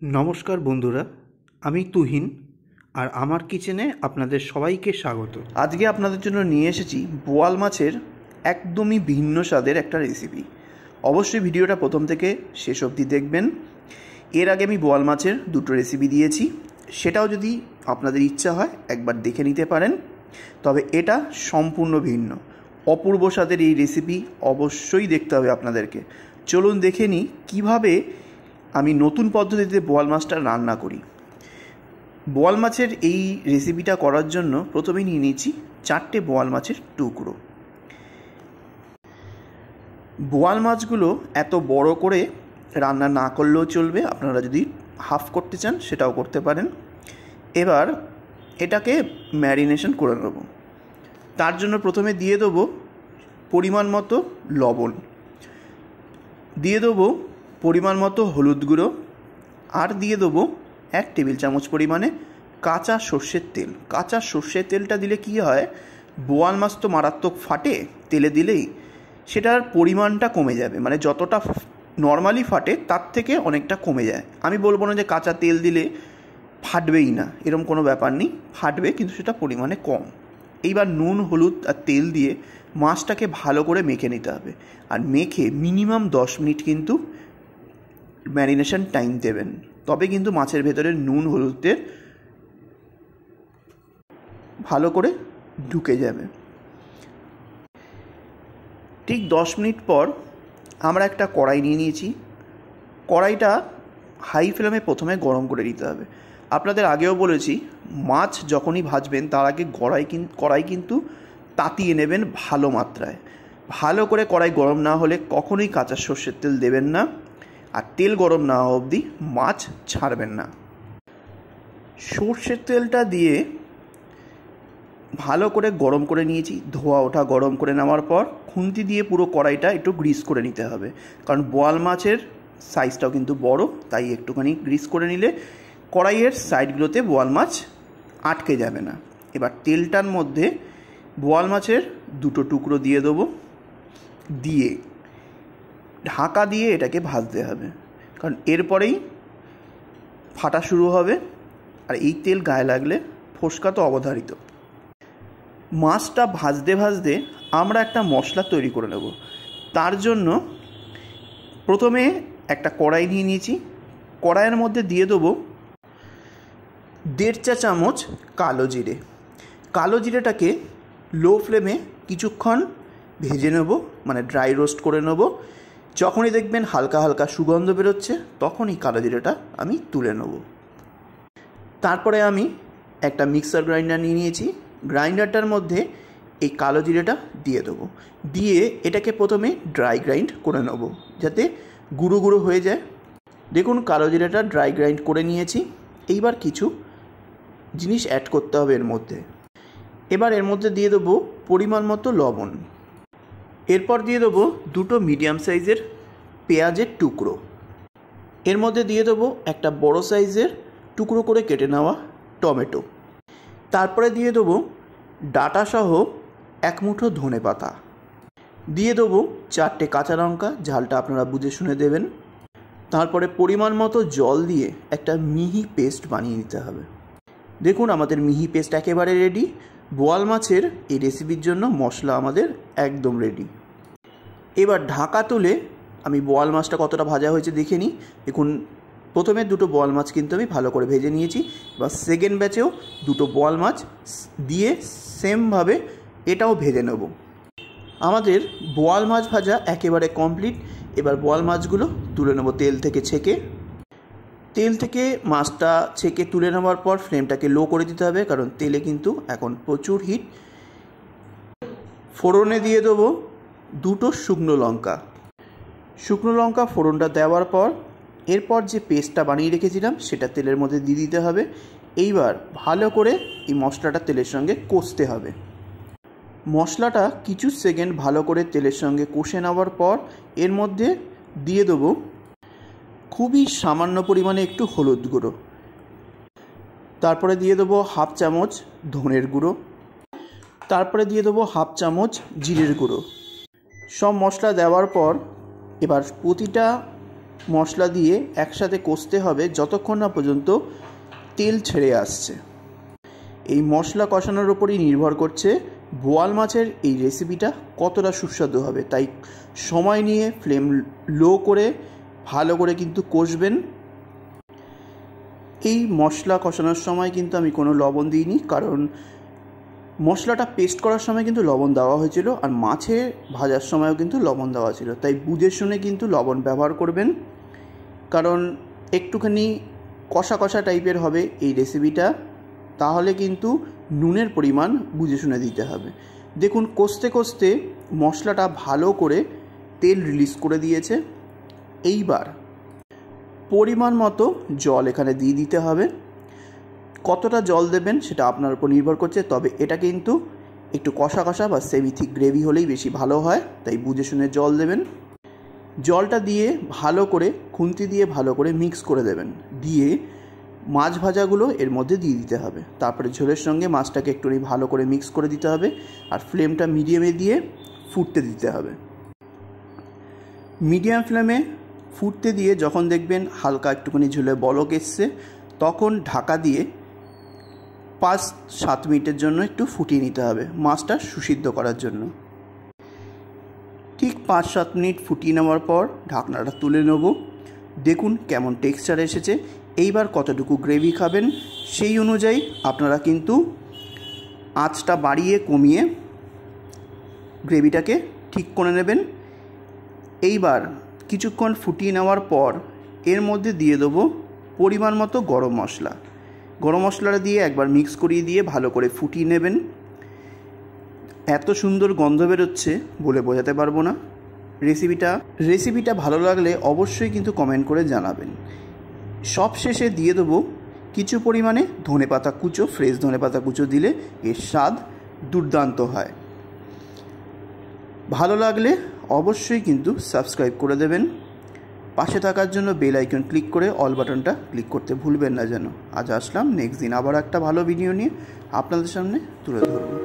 নমস্কার বন্ধুরা, আমি তুহিন আর আমার কিচেনে আপনাদের সবাইকে স্বাগত। আজকে আপনাদের জন্য নিয়ে এসেছি বোয়াল মাছের একদমই ভিন্ন স্বাদের একটা রেসিপি। অবশ্যই ভিডিওটা প্রথম থেকে শেষ অবধি দেখবেন। এর আগে আমি বোয়াল মাছের দুটো রেসিপি দিয়েছি, সেটাও যদি আপনাদের ইচ্ছা হয় একবার দেখে নিতে পারেন। তবে এটা সম্পূর্ণ ভিন্ন, অপূর্ব স্বাদের এই রেসিপি অবশ্যই দেখতে হবে আপনাদেরকে। চলুন দেখে নিই কীভাবে আমি নতুন পদ্ধতিতে বোয়াল মাছটা রান্না করি। বোয়াল মাছের এই রেসিপিটা করার জন্য প্রথমে নিয়ে নিয়েছি 4টে বোয়াল মাছের টুকরো। বোয়াল মাছগুলো এত বড় করে রান্না না করলেও চলবে, আপনারা যদি হাফ করতে চান সেটাও করতে পারেন। এবার এটাকে ম্যারিনেশন করে নেব। তার জন্য প্রথমে দিয়ে দেবো পরিমাণ মতো লবণ, দিয়ে দেবো পরিমাণ মতো হলুদ গুঁড়ো, আর দিয়ে দেবো 1 টেবিল চামচ পরিমাণে কাঁচা সর্ষের তেল। কাঁচা সর্ষের তেলটা দিলে কী হয়, বোয়াল মাছ তো মারাত্মক ফাটে, তেলে দিলেই সেটার পরিমাণটা কমে যাবে, মানে যতটা নর্মালি ফাটে তার থেকে অনেকটা কমে যায়। আমি বলবো না যে কাঁচা তেল দিলে ফাটবেই না, এরকম কোনো ব্যাপার নেই, ফাটবে, কিন্তু সেটা পরিমাণে কম। এইবার নুন, হলুদ আর তেল দিয়ে মাছটাকে ভালো করে মেখে নিতে হবে, আর মেখে মিনিমাম 10 মিনিট কিন্তু ম্যারিনেশন টাইম দেবেন, তবে কিন্তু মাছের ভেতরে নুন হলুদের ভালো করে ঢুকে যাবে। ঠিক 10 মিনিট পর আমরা একটা কড়াই নিয়ে নিয়েছি। কড়াইটা হাই ফ্লেমে প্রথমে গরম করে নিতে হবে। আপনাদের আগেও বলেছি, মাছ যখনই ভাজবেন তার আগে কড়াই কিন্তু তাতিয়ে নেবেন ভালো মাত্রায়। ভালো করে কড়াই গরম না হলে কখনোই কাঁচা সর্ষের তেল দেবেন না, আর তেল গরম না হওয়া অবধি মাছ ছাড়বেন না। সর্ষের তেলটা দিয়ে ভালো করে গরম করে নিয়েছি, ধোয়া ওঠা গরম করে নেওয়ার পর খুন্তি দিয়ে পুরো কড়াইটা একটু গ্রিস করে নিতে হবে, কারণ বোয়াল মাছের সাইজটাও কিন্তু বড়, তাই একটুখানি গ্রিস করে নিলে কড়াইয়ের সাইডগুলোতে বোয়াল মাছ আটকে যাবে না। এবার তেলটার মধ্যে বোয়াল মাছের দুটো টুকরো দিয়ে দেবো, দিয়ে ঢাকা দিয়ে এটাকে ভাজতে হবে, কারণ এরপরেই ফাটা শুরু হবে, আর এই তেল গায়ে লাগলে ফোসকা তো অবধারিত। মাছটা ভাজতে ভাজতে আমরা একটা মশলা তৈরি করে নেব। তার জন্য প্রথমে একটা কড়াই নিয়ে নিয়েছি, কড়াইয়ের মধ্যে দিয়ে দেবো 1.5 চা চামচ কালো জিরে। কালো জিরেটাকে লো ফ্লেমে কিছুক্ষণ ভেজে নেব, মানে ড্রাই রোস্ট করে নেব। যখনই দেখবেন হালকা হালকা সুগন্ধ বেরোচ্ছে তখনই কালো জিরেটা আমি তুলে নেব। তারপরে আমি একটা মিক্সার গ্রাইন্ডার নিয়ে নিয়েছি, গ্রাইন্ডারটার মধ্যে এই কালো জিরেটা দিয়ে দেবো, দিয়ে এটাকে প্রথমে ড্রাই গ্রাইন্ড করে নেব যাতে গুঁড়ো গুঁড়ো হয়ে যায়। দেখুন কালো জিরেটা ড্রাই গ্রাইন্ড করে নিয়েছি। এইবার কিছু জিনিস অ্যাড করতে হবে এর মধ্যে। এবার এর মধ্যে দিয়ে দেবো পরিমাণ মতো লবণ, এরপর দিয়ে দেবো 2টো মিডিয়াম সাইজের পেঁয়াজের টুকরো, এর মধ্যে দিয়ে দেবো একটা বড় সাইজের টুকরো করে কেটে নেওয়া টমেটো, তারপরে দিয়ে দেবো ডাঁটাসহ 1 মুঠো ধনেপাতা, দিয়ে দেবো 4টে কাঁচা লঙ্কা, ঝালটা আপনারা বুঝে শুনে দেবেন। তারপরে পরিমাণ মতো জল দিয়ে একটা মিহি পেস্ট বানিয়ে নিতে হবে। দেখুন আমাদের মিহি পেস্ট একেবারে রেডি। বোয়াল মাছের এই রেসিপির জন্য মশলা আমাদের একদম রেডি। এবার ঢাকা তুলে আমি বোয়াল মাছটা কতটা ভাজা হয়েছে দেখে নিই। দেখুন প্রথমে 2টো বোয়াল মাছ কিন্তু আমি ভালো করে ভেজে নিয়েছি, এবার সেকেন্ড ব্যাচেও 2টো বোয়াল মাছ দিয়ে সেমভাবে এটাও ভেজে নেব। আমাদের বোয়াল মাছ ভাজা একেবারে কমপ্লিট। এবার বোয়াল মাছগুলো তুলে নেব তেল থেকে ছেঁকে। তেল থেকে মাছটা ছেঁকে তুলে নেওয়ার পর ফ্লেমটাকে লো করে দিতে হবে, কারণ তেলে কিন্তু এখন প্রচুর হিট। ফোড়নে দিয়ে দেবো 2টো শুকনো লঙ্কা। শুকনো লঙ্কা ফোড়নটা দেওয়ার পর এরপর যে পেস্টটা বানিয়ে রেখেছিলাম সেটা তেলের মধ্যে দিয়ে দিতে হবে। এইবার ভালো করে এই মশলাটা তেলের সঙ্গে কষতে হবে। মশলাটা কিছু সেকেন্ড ভালো করে তেলের সঙ্গে কষে নেওয়ার পর এর মধ্যে দিয়ে দেবো খুবই সামান্য পরিমাণে একটু হলুদ গুঁড়ো, তারপরে দিয়ে দেবো 1/2 চামচ ধনের গুঁড়ো, তারপরে দিয়ে দেবো 1/2 চামচ জিরের গুঁড়ো। সব মশলা দেওয়ার পর এবার প্রতিটা মশলা দিয়ে একসাথে কষতে হবে যতক্ষণ না পর্যন্ত তেল ছেড়ে আসছে। এই মশলা কষানোর ওপরই নির্ভর করছে বোয়াল মাছের এই রেসিপিটা কতটা সুস্বাদু হবে। তাই সময় নিয়ে ফ্লেম লো করে ভালো করে কিন্তু কষবেন। এই মশলা কষানোর সময় কিন্তু আমি কোনো লবণ দিইনি, কারণ মশলাটা পেস্ট করার সময় কিন্তু লবণ দেওয়া হয়েছিল, আর মাছে ভাজার সময়ও কিন্তু লবণ দেওয়া ছিল। তাই বুঝে শুনে কিন্তু লবণ ব্যবহার করবেন, কারণ একটুখানি কষা কষা টাইপের হবে এই রেসিপিটা। তাহলে কিন্তু নুনের পরিমাণ বুঝে শুনে দিতে হবে। দেখুন কষতে কষতে মশলাটা ভালো করে তেল রিলিজ করে দিয়েছে। এইবার পরিমাণ মতো জল এখানে দিয়ে দিতে হবে। কতটা জল দেবেন সেটা আপনার উপর নির্ভর করছে, তবে এটা কিন্তু একটু কষা কষা বা সেমি থিক গ্রেভি হলেই বেশি ভালো হয়, তাই বুঝে শুনে জল দেবেন। জলটা দিয়ে ভালো করে খুন্তি দিয়ে ভালো করে মিক্স করে দেবেন, দিয়ে মাছ ভাজাগুলো এর মধ্যে দিয়ে দিতে হবে। তারপরে ঝোলের সঙ্গে মাছটাকে একটু ভালো করে মিক্স করে দিতে হবে, আর ফ্লেমটা মিডিয়ামে দিয়ে ফুটতে দিতে হবে। মিডিয়াম ফ্লেমে ফুটতে দিয়ে যখন দেখবেন হালকা একটুখানি ঝোলে বলক এসছে, তখন ঢাকা দিয়ে 5-7 মিনিটের জন্য একটু ফুটিয়ে নিতে হবে মাছটা সুসিদ্ধ করার জন্য। ঠিক 5-7 মিনিট ফুটিয়ে নেওয়ার পর ঢাকনাটা তুলে নেব। দেখুন কেমন টেক্সচার এসেছে। এইবার কতটুকু গ্রেভি খাবেন সেই অনুযায়ী আপনারা কিন্তু আঁচটা বাড়িয়ে কমিয়ে গ্রেভিটাকে ঠিক করে নেবেন। এইবার কিছুক্ষণ ফুটিয়ে নেওয়ার পর এর মধ্যে দিয়ে দেবো পরিমাণ মতো গরম মশলা। গরম মশলাটা দিয়ে একবার মিক্স করিয়ে দিয়ে ভালো করে ফুটিয়ে নেবেন। এত সুন্দর গন্ধ বেরোচ্ছে বলে বোঝাতে পারবো না। রেসিপিটা ভালো লাগলে অবশ্যই কিন্তু কমেন্ট করে জানাবেন। সব শেষে দিয়ে দেবো কিছু পরিমাণে ধনেপাতা কুচো, ফ্রেশ ধনেপাতা কুচো দিলে এর স্বাদ দুর্দান্ত হয়। ভালো লাগলে অবশ্যই কিন্তু সাবস্ক্রাইব করে দেবেন। পাশে থাকার জন্য বেল আইকন ক্লিক করে অল বাটনটা ক্লিক করতে ভুলবেন না যেন। আজ আসলাম, নেক্সট দিন আবার একটা ভালো ভিডিও নিয়ে আপনাদের সামনে তুলে ধরব।